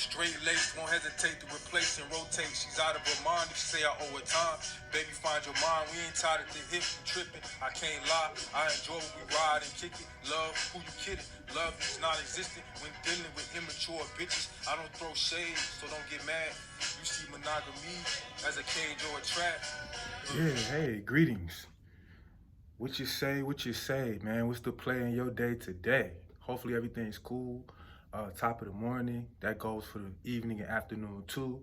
Straight laced, won't hesitate to replace and rotate. She's out of her mind if she say I owe her time. Baby, find your mind. We ain't tied at the hip, we tripping. I can't lie. I enjoy when we ride and kick it. Love, who you kidding? Love is not existent when dealing with immature bitches. I don't throw shade, so don't get mad. You see monogamy as a cage or a trap. Yeah, hey, greetings. What you say, man? What's the play in your day today? Hopefully everything's cool. Top of the morning. That goes for the evening and afternoon too.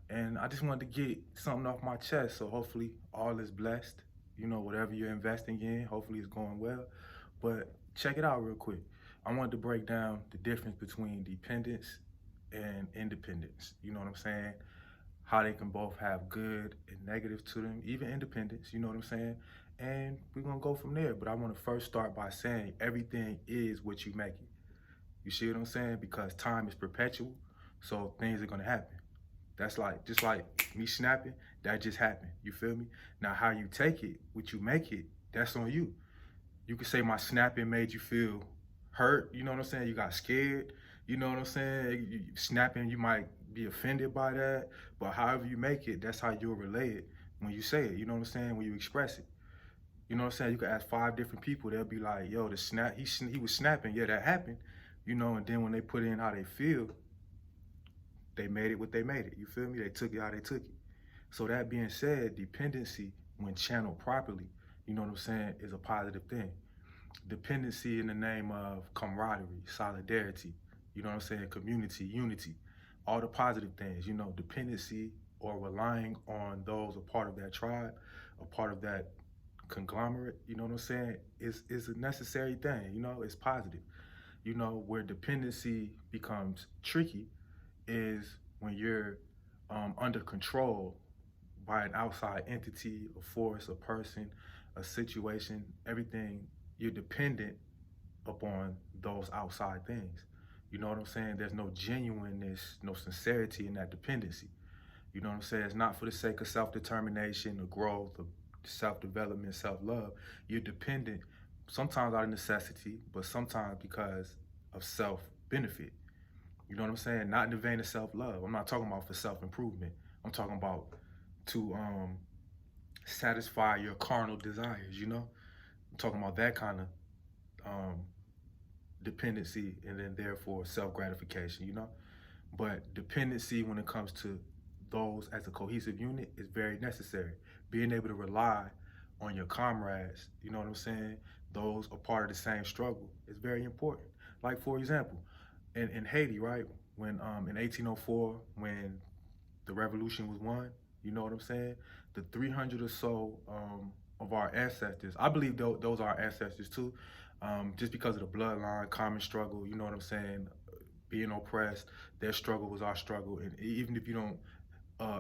And I just wanted to get something off my chest. So hopefully all is blessed. You know, whatever you're investing in, hopefully it's going well. But check it out real quick. I wanted to break down the difference between dependence and independence. You know what I'm saying? How they can both have good and negative to them, even independence, you know what I'm saying? And we're gonna go from there. But I wanna first start by saying everything is what you make it. You see what I'm saying? Because time is perpetual, so things are gonna happen. That's like, just like me snapping, that just happened, you feel me? Now how you take it, what you make it, that's on you. You could say my snapping made you feel hurt, you know what I'm saying? You got scared, you know what I'm saying? You snapping, you might be offended by that, but however you make it, that's how you'll relay it when you say it, you know what I'm saying? When you express it. You know what I'm saying? You could ask 5 different people, they'll be like, yo, the snap, he was snapping, yeah, that happened, you know, and then when they put in how they feel, they made it what they made it, you feel me? They took it how they took it. So that being said, dependency, when channeled properly, you know what I'm saying, is a positive thing. Dependency in the name of camaraderie, solidarity, you know what I'm saying, community, unity, all the positive things, you know, dependency or relying on those a part of that tribe, a part of that conglomerate, you know what I'm saying, is a necessary thing, you know, it's positive. You know, where dependency becomes tricky is when you're under control by an outside entity, a force, a person, a situation, everything. You're dependent upon those outside things. You know what I'm saying? There's no genuineness, no sincerity in that dependency. You know what I'm saying? It's not for the sake of self-determination or growth or self-development, self-love. You're dependent sometimes out of necessity, but sometimes because of self-benefit. You know what I'm saying? Not in the vein of self-love. I'm not talking about for self-improvement. I'm talking about to satisfy your carnal desires, you know? I'm talking about that kind of dependency and then therefore self-gratification, you know? But dependency when it comes to those as a cohesive unit is very necessary. Being able to rely on your comrades, you know what I'm saying? Those are part of the same struggle is very important. Like for example, in Haiti, right? When in 1804, when the revolution was won, you know what I'm saying? The 300 or so of our ancestors, I believe those are our ancestors too, just because of the bloodline, common struggle, you know what I'm saying? Being oppressed, their struggle was our struggle. And even if you don't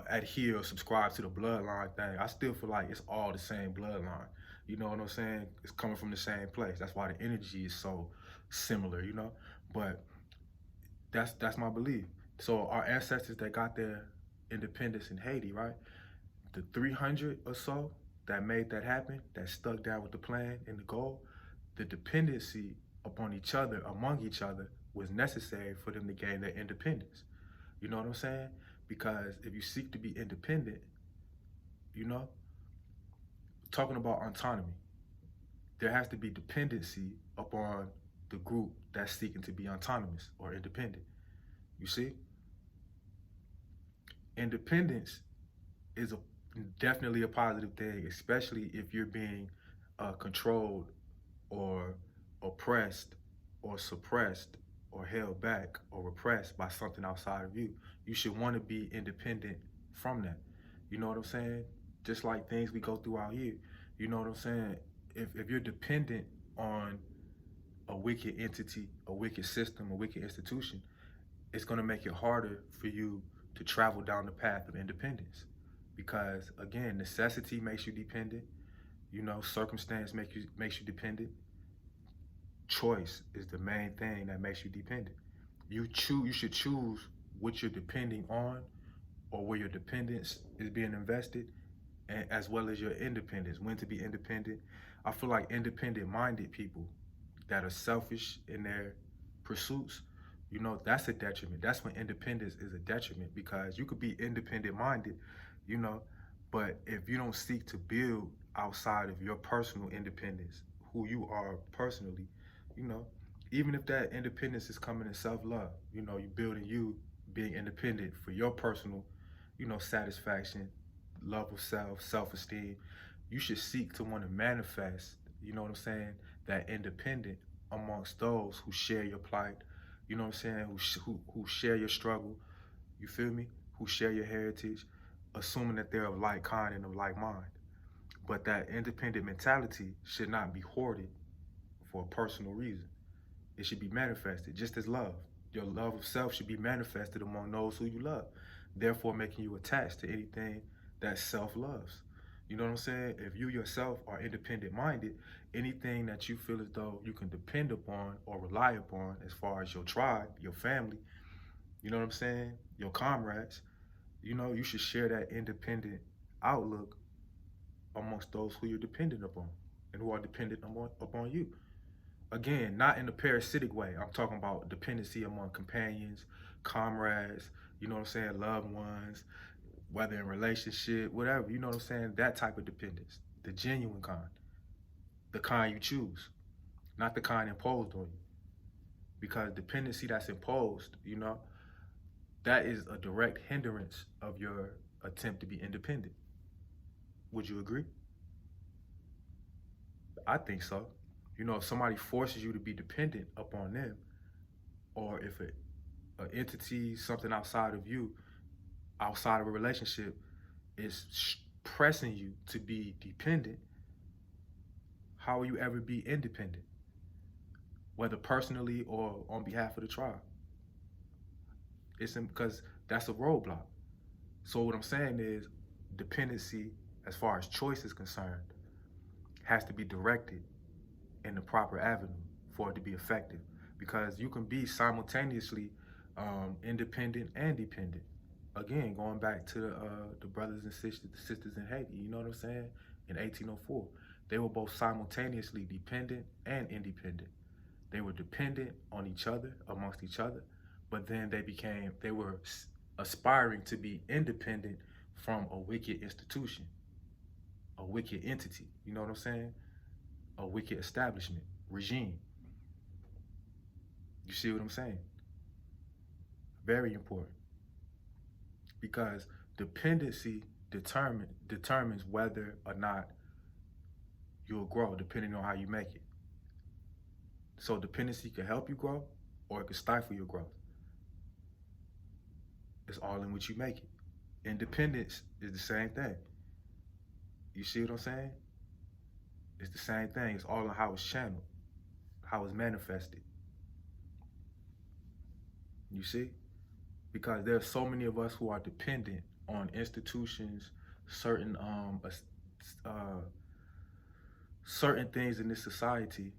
adhere or subscribe to the bloodline thing, I still feel like it's all the same bloodline. You know what I'm saying? It's coming from the same place. That's why the energy is so similar, you know? But that's my belief. So our ancestors that got their independence in Haiti, right? The 300 or so that made that happen, that stuck down with the plan and the goal, the dependency upon each other, among each other, was necessary for them to gain their independence. You know what I'm saying? Because if you seek to be independent, you know, talking about autonomy, there has to be dependency upon the group that's seeking to be autonomous or independent. You see? Independence is definitely a positive thing, especially if you're being controlled or oppressed or suppressed or held back or repressed by something outside of you. You should want to be independent from that. You know what I'm saying? Just like things we go through out here. You know what I'm saying? If you're dependent on a wicked entity, a wicked system, a wicked institution, it's going to make it harder for you to travel down the path of independence. Because again, necessity makes you dependent. You know, circumstance makes you dependent. Choice is the main thing that makes you dependent. You should choose what you're depending on or where your dependence is being invested, and as well as your independence, when to be independent. I feel like independent-minded people that are selfish in their pursuits You know, that's a detriment. That's when independence is a detriment, because you could be independent minded, you know, but if you don't seek to build outside of your personal independence, who you are personally, you know, even if that independence is coming in self-love, you know, you building you being independent for your personal, you know, satisfaction, love of self, self-esteem, you should seek to want to manifest, you know what I'm saying, that independent amongst those who share your plight, you know what I'm saying, who share your struggle, you feel me, who share your heritage, assuming that they're of like kind and of like mind. But that independent mentality should not be hoarded for a personal reason. It should be manifested, just as love. Your love of self should be manifested among those who you love, therefore making you attached to anything that self loves. You know what I'm saying? If you yourself are independent minded, anything that you feel as though you can depend upon or rely upon, as far as your tribe, your family, you know what I'm saying, your comrades, you know, you should share that independent outlook amongst those who you're dependent upon and who are dependent upon you. Again, not in a parasitic way. I'm talking about dependency among companions, comrades, you know what I'm saying, loved ones, whether in relationship, whatever, you know what I'm saying, that type of dependence, the genuine kind, the kind you choose, not the kind imposed on you. Because dependency that's imposed, you know, that is a direct hindrance of your attempt to be independent. Would you agree? I think so. You know, if somebody forces you to be dependent upon them, or if an entity, something outside of you, outside of a relationship, is pressing you to be dependent, how will you ever be independent? Whether personally or on behalf of the tribe. It's because that's a roadblock. So what I'm saying is, dependency, as far as choice is concerned, has to be directed in the proper avenue for it to be effective. Because you can be simultaneously independent and dependent. Again, going back to the brothers and sisters in Haiti, you know what I'm saying? In 1804, they were both simultaneously dependent and independent. They were dependent on each other, amongst each other, but then they were aspiring to be independent from a wicked institution, a wicked entity, you know what I'm saying? A wicked establishment, regime. You see what I'm saying? Very important. Because dependency determines whether or not you'll grow, depending on how you make it. So dependency can help you grow, or it can stifle your growth. It's all in what you make it. Independence is the same thing. You see what I'm saying? It's the same thing. It's all in how it's channeled, how it's manifested. You see? Because there's so many of us who are dependent on institutions, certain certain things in this society.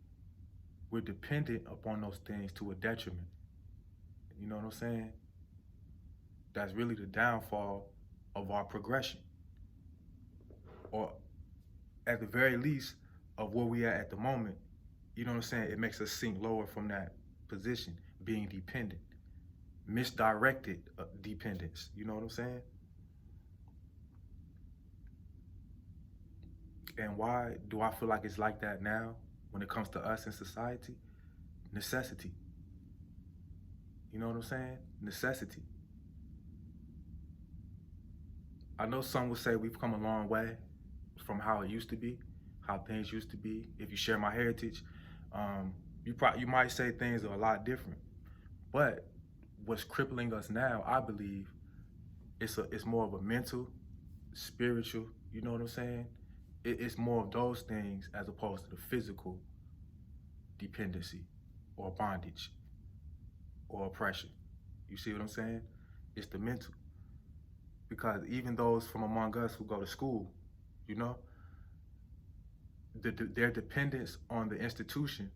We're dependent upon those things to a detriment. You know what I'm saying? That's really the downfall of our progression. Or at the very least, of where we are at the moment. You know what I'm saying? It makes us sink lower from that position, being dependent. Misdirected dependence. You know what I'm saying? And why do I feel like it's like that now when it comes to us in society? Necessity. You know what I'm saying? Necessity. I know some would say we've come a long way from how it used to be, how things used to be. If you share my heritage, you might say things are a lot different. But what's crippling us now, I believe, it's more of a mental, spiritual, you know what I'm saying? It's more of those things as opposed to the physical dependency or bondage or oppression. You see what I'm saying? It's the mental. Because even those from among us who go to school, you know, their dependence on the institution,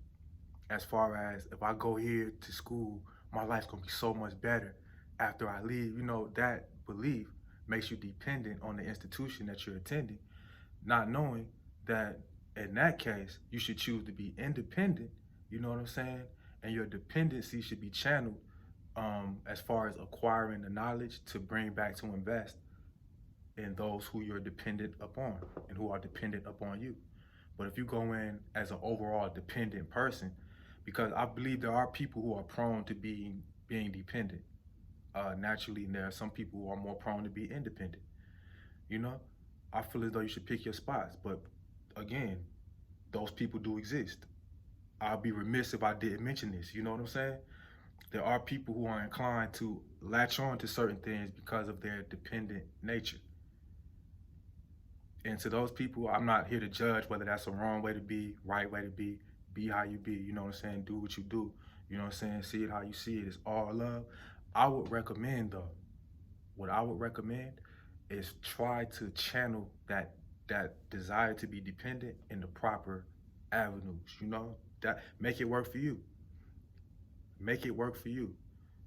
as far as if I go here to school, my life's gonna be so much better after I leave, you know, that belief makes you dependent on the institution that you're attending, not knowing that in that case, you should choose to be independent, you know what I'm saying? And your dependency should be channeled as far as acquiring the knowledge to bring back to invest in those who you're dependent upon and who are dependent upon you. But if you go in as an overall dependent person, because I believe there are people who are prone to being dependent naturally, and there are some people who are more prone to be independent. You know, I feel as though you should pick your spots. But again, those people do exist. I'll be remiss if I didn't mention this. You know what I'm saying? There are people who are inclined to latch on to certain things because of their dependent nature. And to those people, I'm not here to judge whether that's a wrong way to right way to be how you be. You know what I'm saying? Do what you do. You know what I'm saying? See it how you see it. It's all love. I would recommend though, what I would recommend is try to channel that desire to be dependent in the proper avenues. You know, that make it work for you. Make it work for you.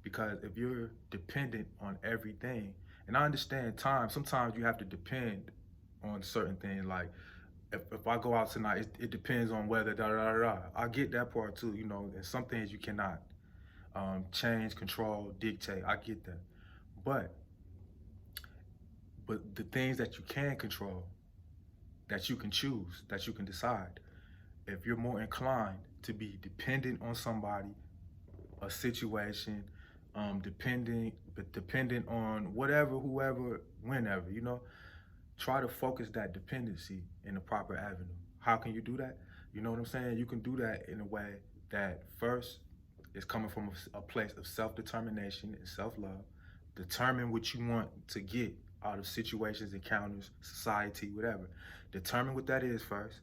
Because if you're dependent on everything, and I understand sometimes you have to depend on certain things. Like if I go out tonight, it depends on whether da da da da. I get that part too. You know, and some things you cannot change, control, dictate. I get that, but the things that you can control, that you can choose, that you can decide. If you're more inclined to be dependent on somebody, a situation, dependent on whatever, whoever, whenever, you know, try to focus that dependency in the proper avenue. How can you do that? You know what I'm saying? You can do that in a way that first is coming from a place of self-determination and self-love. Determine what you want to get out of situations, encounters, society, whatever. Determine what that is first.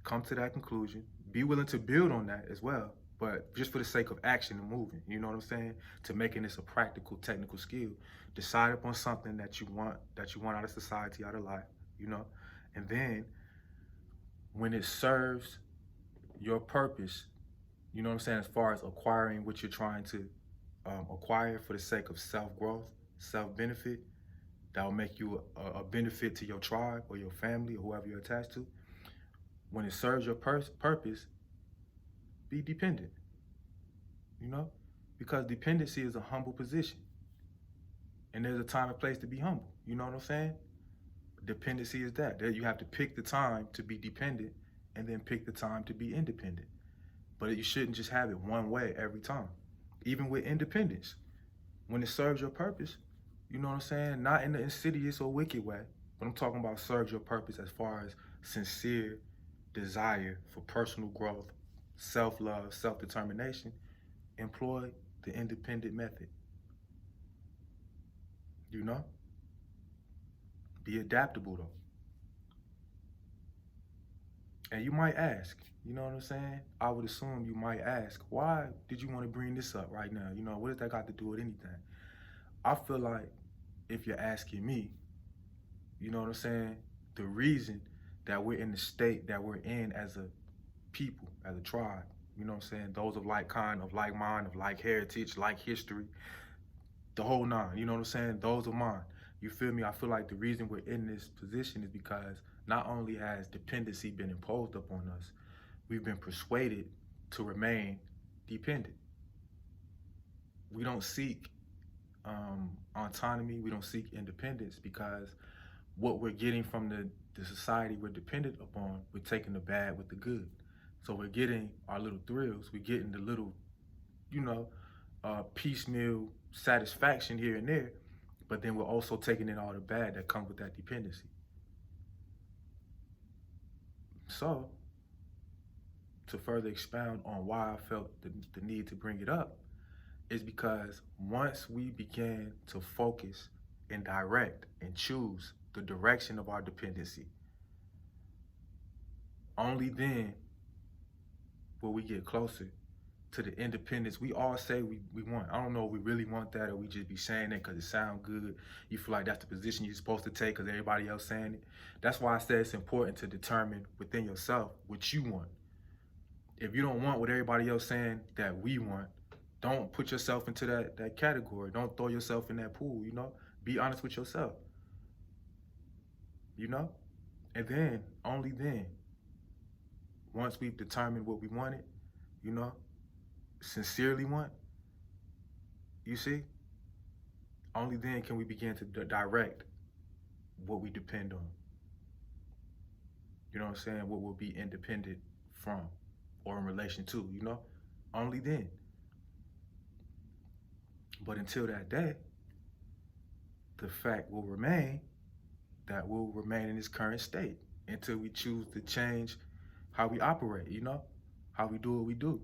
Come to that conclusion. Be willing to build on that as well, but just for the sake of action and moving, you know what I'm saying? To making this a practical, technical skill. Decide upon something that you want out of society, out of life, you know? And then when it serves your purpose, you know what I'm saying, as far as acquiring what you're trying to acquire for the sake of self-growth, self-benefit, that will make you a benefit to your tribe or your family or whoever you're attached to. When it serves your purpose, be dependent, you know? Because dependency is a humble position. And there's a time and place to be humble, you know what I'm saying? Dependency is that you have to pick the time to be dependent and then pick the time to be independent. But you shouldn't just have it one way every time. Even with independence, when it serves your purpose, you know what I'm saying? Not in the insidious or wicked way, but I'm talking about serves your purpose as far as sincere desire for personal growth, self-love, self-determination. Employ the independent method. You know? Be adaptable though. And you might ask, you know what I'm saying? I would assume you might ask, why did you want to bring this up right now? You know, what does that got to do with anything? I feel like if you're asking me, you know what I'm saying? The reason that we're in the state that we're in as a people, as a tribe, you know what I'm saying? Those of like kind, of like mind, of like heritage, like history, the whole nine, you know what I'm saying? Those are mine. You feel me? I feel like the reason we're in this position is because not only has dependency been imposed upon us, we've been persuaded to remain dependent. We don't seek autonomy, we don't seek independence because what we're getting from the society we're dependent upon, we're taking the bad with the good. So we're getting our little thrills, we're getting the little, you know, piecemeal satisfaction here and there, but then we're also taking in all the bad that comes with that dependency. So, to further expound on why I felt the need to bring it up, is because once we began to focus and direct and choose the direction of our dependency, only then will we get closer to the independence we all say we want. I don't know if we really want that or we just be saying it because it sounds good. You feel like that's the position you're supposed to take because everybody else saying it. That's why I say it's important to determine within yourself what you want. If you don't want what everybody else saying that we want, don't put yourself into that category. Don't throw yourself in that pool, you know? Be honest with yourself, you know? And then, only then, once we've determined what we wanted, you know, sincerely want, You see? Only then can we begin to direct what we depend on. You know what I'm saying? What we'll be independent from or in relation to, you know? Only then. But until that day, the fact will remain that we'll remain in this current state until we choose to change how we operate, you know? How we do what we do.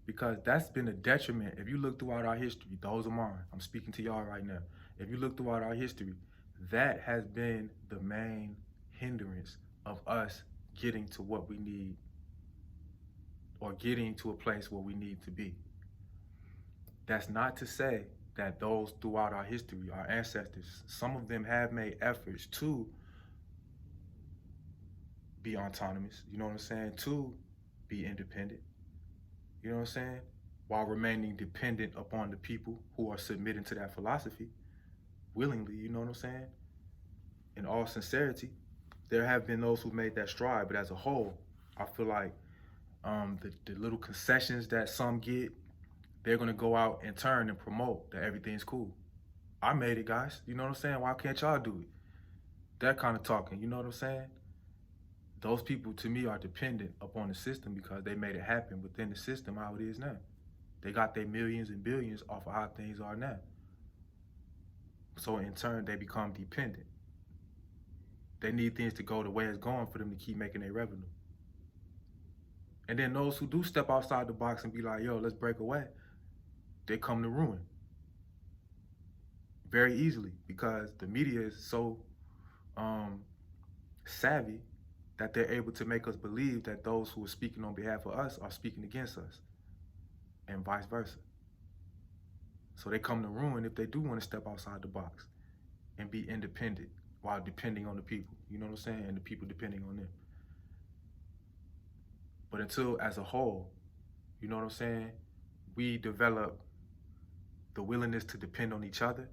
Because that's been a detriment. If you look throughout our history, those are mine. I'm speaking to y'all right now. If you look throughout our history, that has been the main hindrance of us getting to what we need or getting to a place where we need to be. That's not to say that those throughout our history, our ancestors, some of them have made efforts to be autonomous, you know what I'm saying, to be independent, you know what I'm saying, while remaining dependent upon the people who are submitting to that philosophy willingly, you know what I'm saying. In all sincerity, there have been those who made that stride, but as a whole, I feel like the little concessions that some get, they're gonna go out and turn and promote that everything's cool. I made it, guys. You know what I'm saying? Why can't y'all do it? That kind of talking, you know what I'm saying? Those people, to me, are dependent upon the system because they made it happen within the system how it is now. They got their millions and billions off of how things are now. So in turn, they become dependent. They need things to go the way it's going for them to keep making their revenue. And then those who do step outside the box and be like, yo, let's break away, they come to ruin very easily because the media is so savvy that they're able to make us believe that those who are speaking on behalf of us are speaking against us and vice versa. So they come to ruin if they do want to step outside the box and be independent while depending on the people, you know what I'm saying? And the people depending on them. But until, as a whole, you know what I'm saying, we develop the willingness to depend on each other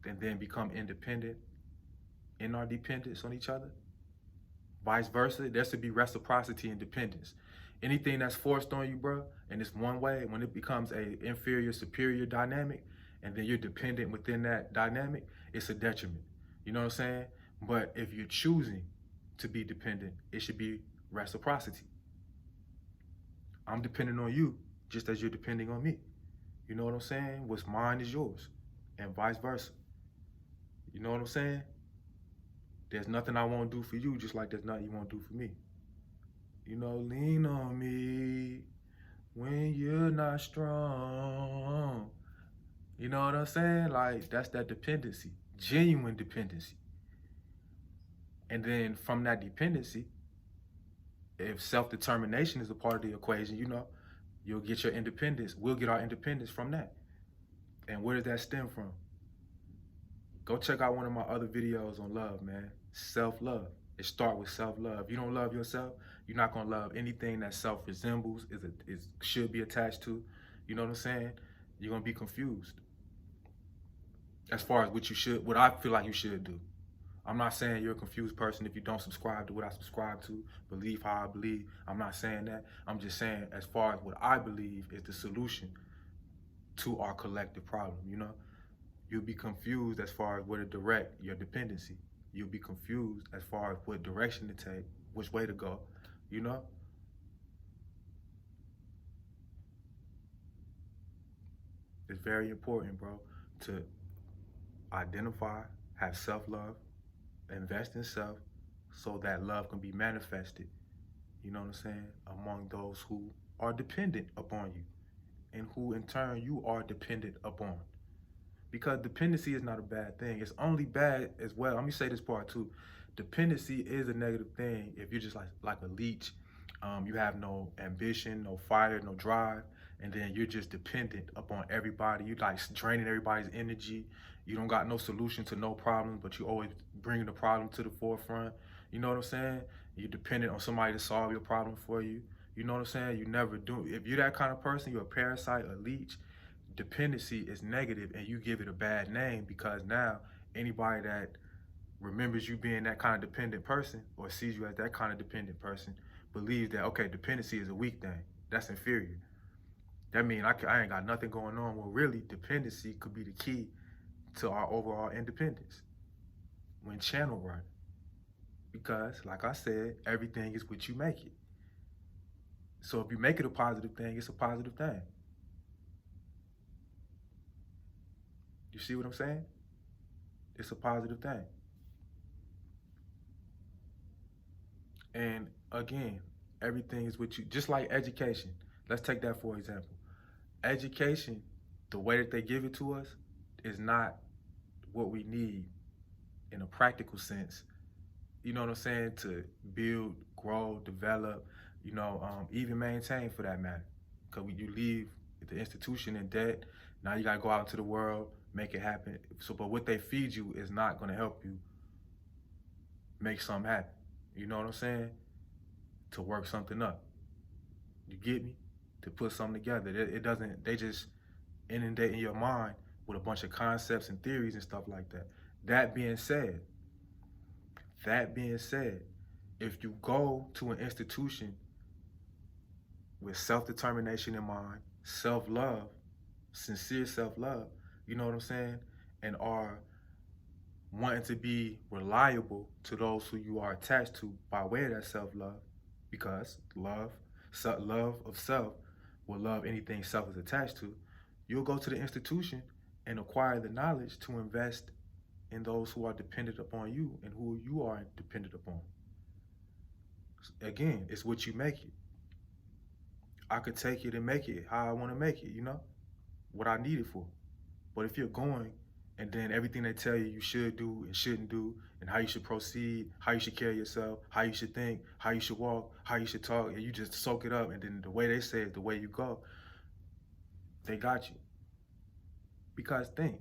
and then become independent in our dependence on each other, vice versa, there should be reciprocity and dependence. Anything that's forced on you, bro, and it's one way, when it becomes a inferior, superior dynamic, and then you're dependent within that dynamic, it's a detriment. You know what I'm saying? But if you're choosing to be dependent, it should be reciprocity. I'm dependent on you just as you're depending on me. You know what I'm saying? What's mine is yours, and vice versa. You know what I'm saying? There's nothing I won't do for you, just like there's nothing you won't do for me. You know, lean on me when you're not strong. You know what I'm saying? Like, that's that dependency, genuine dependency. And then from that dependency, if self-determination is a part of the equation, you know, you'll get your independence. We'll get our independence from that. And where does that stem from? Go check out one of my other videos on love, man. Self-love. It starts with self-love. If you don't love yourself, you're not gonna love anything that self resembles, should be attached to. You know what I'm saying? You're gonna be confused as far as what I feel like you should do. I'm not saying you're a confused person if you don't subscribe to what I subscribe to, believe how I believe. I'm not saying that. I'm just saying as far as what I believe is the solution to our collective problem, you know? You'll be confused as far as where to direct your dependency. You'll be confused as far as what direction to take, which way to go, you know? It's very important, bro, to identify, have self-love, invest in self so that love can be manifested, you know what I'm saying, among those who are dependent upon you and who in turn you are dependent upon. Because dependency is not a bad thing. It's only bad as well. Let me say this part too. Dependency is a negative thing if you're just like a leech. You have no ambition, no fire, no drive, and then you're just dependent upon everybody. You like draining everybody's energy. You don't got no solution to no problem, but you always bringing the problem to the forefront. You know what I'm saying? You're dependent on somebody to solve your problem for you. You know what I'm saying? You never do. If you're that kind of person, you're a parasite, a leech. Dependency is negative and you give it a bad name because now anybody that remembers you being that kind of dependent person or sees you as that kind of dependent person believes that, okay, dependency is a weak thing. That's inferior. That means I ain't got nothing going on. Well, really, dependency could be the key to our overall independence when channeled right. Because, like I said, everything is what you make it. So if you make it a positive thing, it's a positive thing. You see what I'm saying? It's a positive thing. And again, everything is what you, just like education. Let's take that for example. Education, the way that they give it to us, is not what we need in a practical sense. You know what I'm saying? To build, grow, develop, even maintain for that matter. Because you leave the institution in debt, now you got to go out into the world, make it happen. So, but what they feed you is not going to help you make something happen. You know what I'm saying? To work something up. You get me? To put something together. It doesn't, they just inundate in your mind with a bunch of concepts and theories and stuff like that. That being said, if you go to an institution with self-determination in mind, self-love, sincere self-love, you know what I'm saying, and are wanting to be reliable to those who you are attached to by way of that self-love, because love of self will love anything self is attached to, you'll go to the institution and acquire the knowledge to invest in those who are dependent upon you and who you are dependent upon. Again, it's what you make it. I could take it and make it how I want to make it, what I need it for. But if you're going and then everything they tell you you should do and shouldn't do, and how you should proceed, how you should carry yourself, how you should think, how you should walk, how you should talk, and you just soak it up, and then the way they say it, the way you go, they got you. Because think,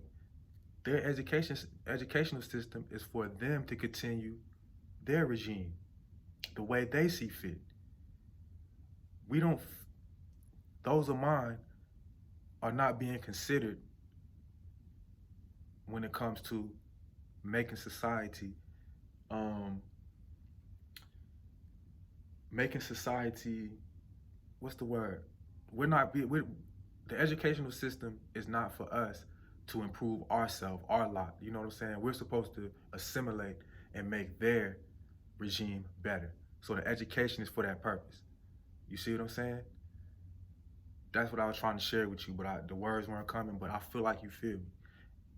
their educational system is for them to continue their regime the way they see fit. Those of mine are not being considered when it comes to making society, what's the word? The educational system is not for us to improve ourselves, our lot. You know what I'm saying? We're supposed to assimilate and make their regime better. So the education is for that purpose. You see what I'm saying? That's what I was trying to share with you, but the words weren't coming, but I feel like you feel me.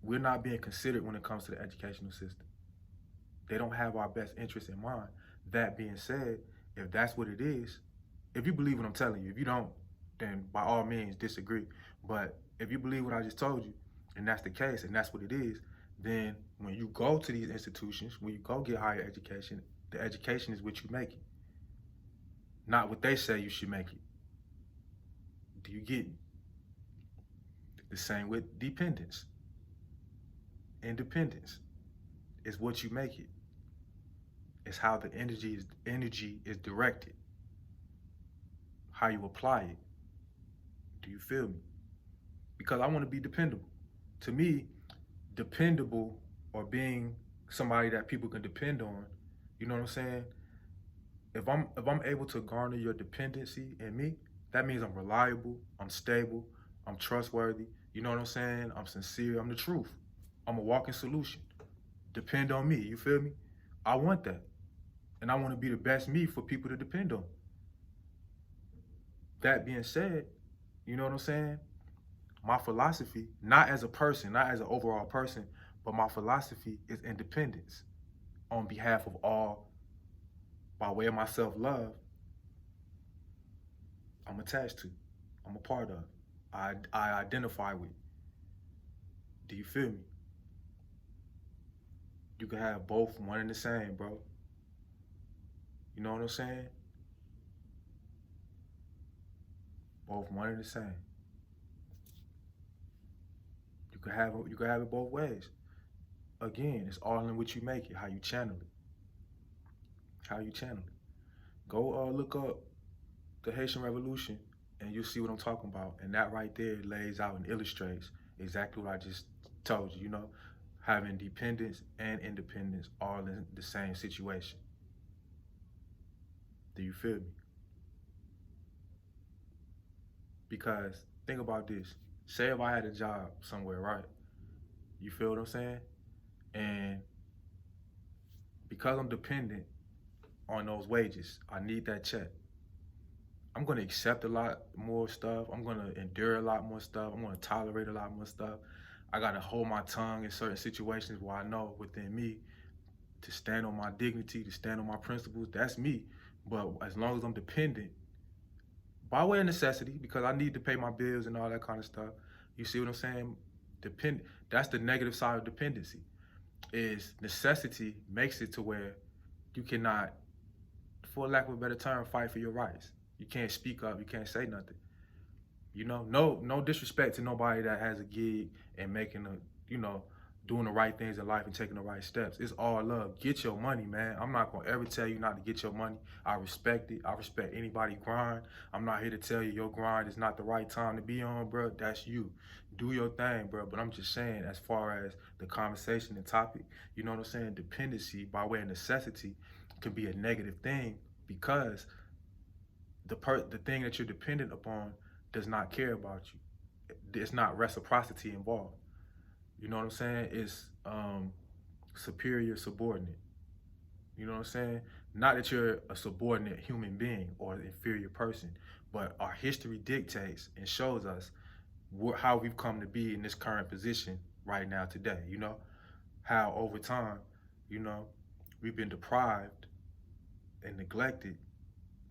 We're not being considered when it comes to the educational system. They don't have our best interests in mind. That being said, if that's what it is, if you believe what I'm telling you, if you don't, then by all means disagree. But if you believe what I just told you, and that's the case, and that's what it is, then when you go to these institutions, when you go get higher education, the education is what you make it, not what they say you should make it. Do you get me? The same with dependence. Independence is what you make it. It's how the energy is directed, how you apply it. Do you feel me? Because I want to be dependable. To me, dependable, or being somebody that people can depend on, you know what I'm saying? If I'm able to garner your dependency in me, that means I'm reliable, I'm stable, I'm trustworthy, you know what I'm saying? I'm sincere, I'm the truth. I'm a walking solution. Depend on me, you feel me? I want that. And I want to be the best me for people to depend on. That being said, you know what I'm saying? My philosophy, not as a person, not as an overall person, but my philosophy is independence on behalf of all, by way of my self-love, I'm attached to, I'm a part of, I identify with. Do you feel me? You can have both, one and the same, bro. You know what I'm saying? Both one and the same. You can have it both ways. Again, it's all in what you make it, how you channel it. How you channel it. Go look up the Haitian Revolution and you'll see what I'm talking about. And that right there lays out and illustrates exactly what I just told you, having dependence and independence all in the same situation. Do you feel me? Because think about this. Say if I had a job somewhere, right? You feel what I'm saying? And because I'm dependent on those wages, I need that check. I'm gonna accept a lot more stuff. I'm gonna endure a lot more stuff. I'm gonna tolerate a lot more stuff. I gotta hold my tongue in certain situations where I know within me to stand on my dignity, to stand on my principles. That's me. But as long as I'm dependent, by way of necessity, because I need to pay my bills and all that kind of stuff. You see what I'm saying? That's the negative side of dependency. Is necessity makes it to where you cannot, for lack of a better term, fight for your rights. You can't speak up. You can't say nothing. You know, no disrespect to nobody that has a gig and making doing the right things in life and taking the right steps. It's all love. Get your money, man. I'm not gonna ever tell you not to get your money. I respect it. I respect anybody grind. I'm not here to tell you your grind is not the right time to be on, bro. That's you. Do your thing, bro. But I'm just saying, as far as the conversation and topic, you know what I'm saying? Dependency by way of necessity can be a negative thing because the thing that you're dependent upon does not care about you. It's not reciprocity involved. You know what I'm saying? It's superior subordinate. You know what I'm saying? Not that you're a subordinate human being or an inferior person, but our history dictates and shows us how we've come to be in this current position right now today. You know, how over time, you know, we've been deprived and neglected,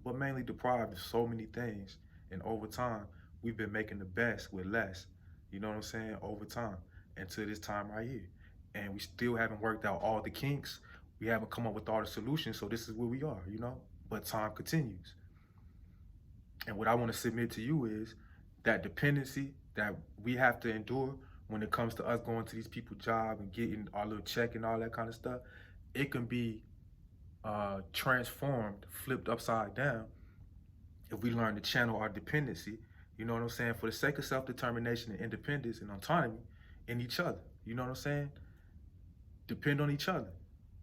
but mainly deprived of so many things. And over time, we've been making the best with less. You know what I'm saying? Over time, until this time right here. And we still haven't worked out all the kinks. We haven't come up with all the solutions. So this is where we are, you know? But time continues. And what I want to submit to you is that dependency that we have to endure when it comes to us going to these people's job and getting our little check and all that kind of stuff, it can be transformed, flipped upside down if we learn to channel our dependency, you know what I'm saying, for the sake of self-determination and independence and autonomy in each other. You know what I'm saying? Depend on each other.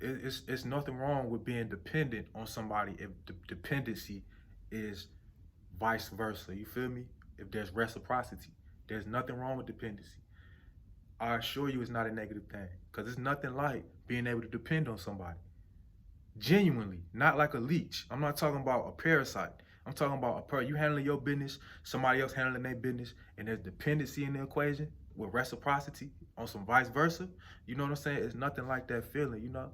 It's nothing wrong with being dependent on somebody if the dependency is vice versa. You feel me? If there's reciprocity, there's nothing wrong with dependency. I assure you it's not a negative thing because it's nothing like being able to depend on somebody. Genuinely, not like a leech. I'm not talking about a parasite. I'm talking about you handling your business, somebody else handling their business, and there's dependency in the equation with reciprocity on some vice versa. You know what I'm saying? It's nothing like that feeling, you know?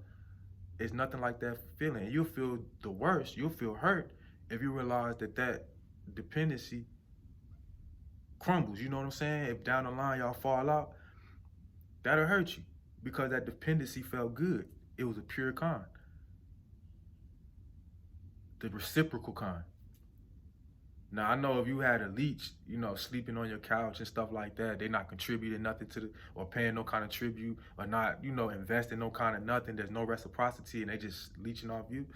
It's nothing like that feeling. And you'll feel the worst. You'll feel hurt if you realize that dependency crumbles. You know what I'm saying? If down the line y'all fall out, that'll hurt you because that dependency felt good. It was a pure kind. The reciprocal kind. Now, I know if you had a leech, you know, sleeping on your couch and stuff like that, they're not contributing nothing to or paying no kind of tribute or not, you know, investing no kind of nothing. There's no reciprocity and they just leeching off you.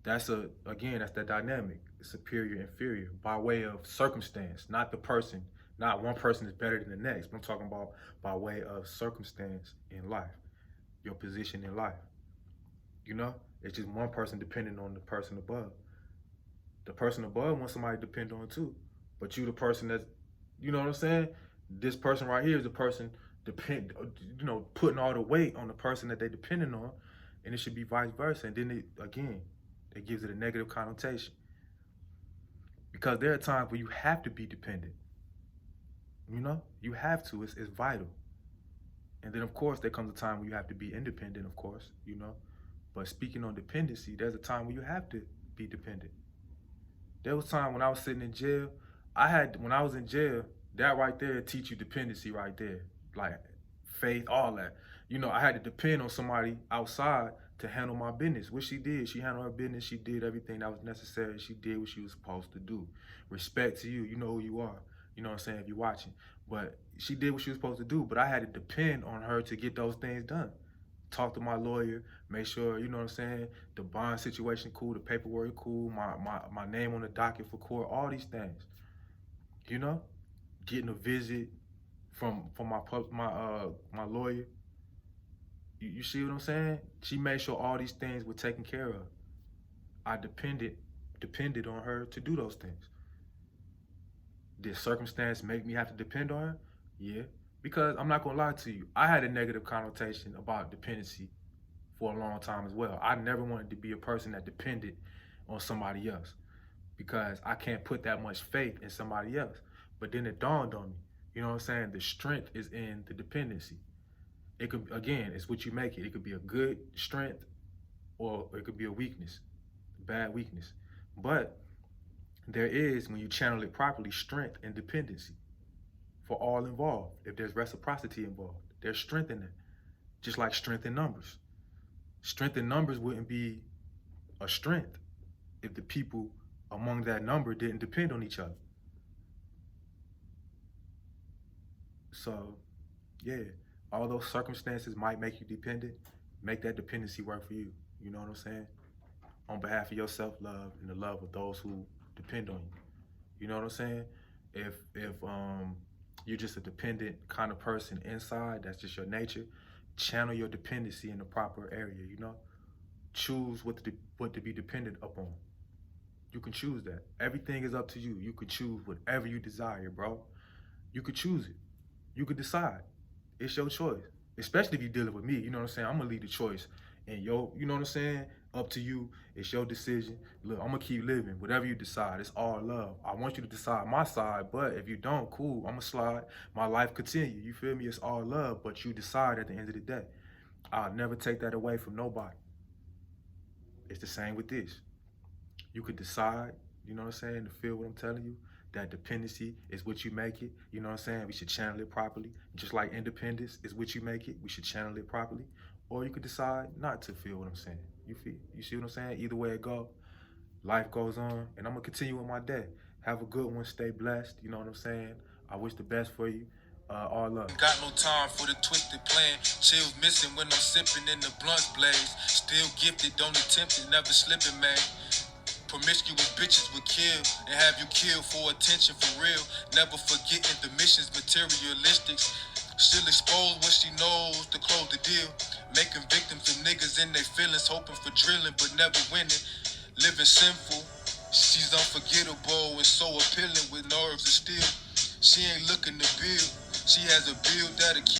That's that's that dynamic, superior, inferior, by way of circumstance, not the person. Not one person is better than the next. But I'm talking about by way of circumstance in life, your position in life. You know, it's just one person depending on the person above. The person above wants somebody to depend on too. But you the person that's, you know what I'm saying? This person right here is the person putting all the weight on the person that they're depending on. And it should be vice versa. And then it gives it a negative connotation. Because there are times where you have to be dependent. You know, you have to, it's vital. And then of course there comes a time when you have to be independent, of course, you know. But speaking on dependency, there's a time when you have to be dependent. There was a time when I was sitting in jail. When I was in jail, that right there teach you dependency right there. Like faith, all that. You know, I had to depend on somebody outside to handle my business, which she did. She handled her business. She did everything that was necessary. She did what she was supposed to do. Respect to you. You know who you are. You know what I'm saying, if you're watching. But she did what she was supposed to do. But I had to depend on her to get those things done. Talk to my lawyer, make sure, you know what I'm saying, the bond situation cool, the paperwork cool, my name on the docket for court, all these things. You know, getting a visit from my lawyer. You see what I'm saying? She made sure all these things were taken care of. I depended on her to do those things. Did circumstance make me have to depend on her? Yeah. Because I'm not gonna lie to you, I had a negative connotation about dependency for a long time as well. I never wanted to be a person that depended on somebody else because I can't put that much faith in somebody else. But then it dawned on me, you know what I'm saying? The strength is in the dependency. It could, again, it's what you make it. It could be a good strength or it could be a weakness, bad weakness. But there is, when you channel it properly, strength and dependency for all involved. If there's reciprocity involved, there's strength in it, just like strength in numbers. Strength in numbers wouldn't be a strength if the people among that number didn't depend on each other. So, yeah, although circumstances might make you dependent, make that dependency work for you. You know what I'm saying? On behalf of your self-love and the love of those who depend on you. You know what I'm saying? If you're just a dependent kind of person inside, that's just your nature, channel your dependency in the proper area, you know? Choose what to be dependent upon. You can choose that. Everything is up to you. You can choose whatever you desire, bro. You could choose it. You could decide. It's your choice. Especially if you're dealing with me, you know what I'm saying? I'm gonna leave the choice. And you know what I'm saying? Up to you. It's your decision. Look, I'm gonna keep living. Whatever you decide, it's all love. I want you to decide my side, but if you don't, cool, I'm gonna slide. My life continue. You feel me? It's all love, but you decide at the end of the day. I'll never take that away from nobody. It's the same with this. You could decide, you know what I'm saying, to feel what I'm telling you. That dependency is what you make it. You know what I'm saying? We should channel it properly. Just like independence is what you make it. We should channel it properly. Or you could decide not to feel what I'm saying. You see what I'm saying? Either way it go, life goes on, and I'm gonna continue with my day. Have a good one. Stay blessed. You know what I'm saying? I wish the best for you. All love. Got no time for the twisted plan. Chills missing when I'm sipping in the blunt blaze. Still gifted, don't attempt it, never slipping, man. Promiscuous bitches would kill and have you killed for attention for real. Never forgetting the mission's materialistics. She'll expose what she knows to close the deal. Making victims of niggas in their feelings, hoping for drilling but never winning. Living sinful, she's unforgettable and so appealing with nerves of steel. She ain't looking to build, she has a build that'll keep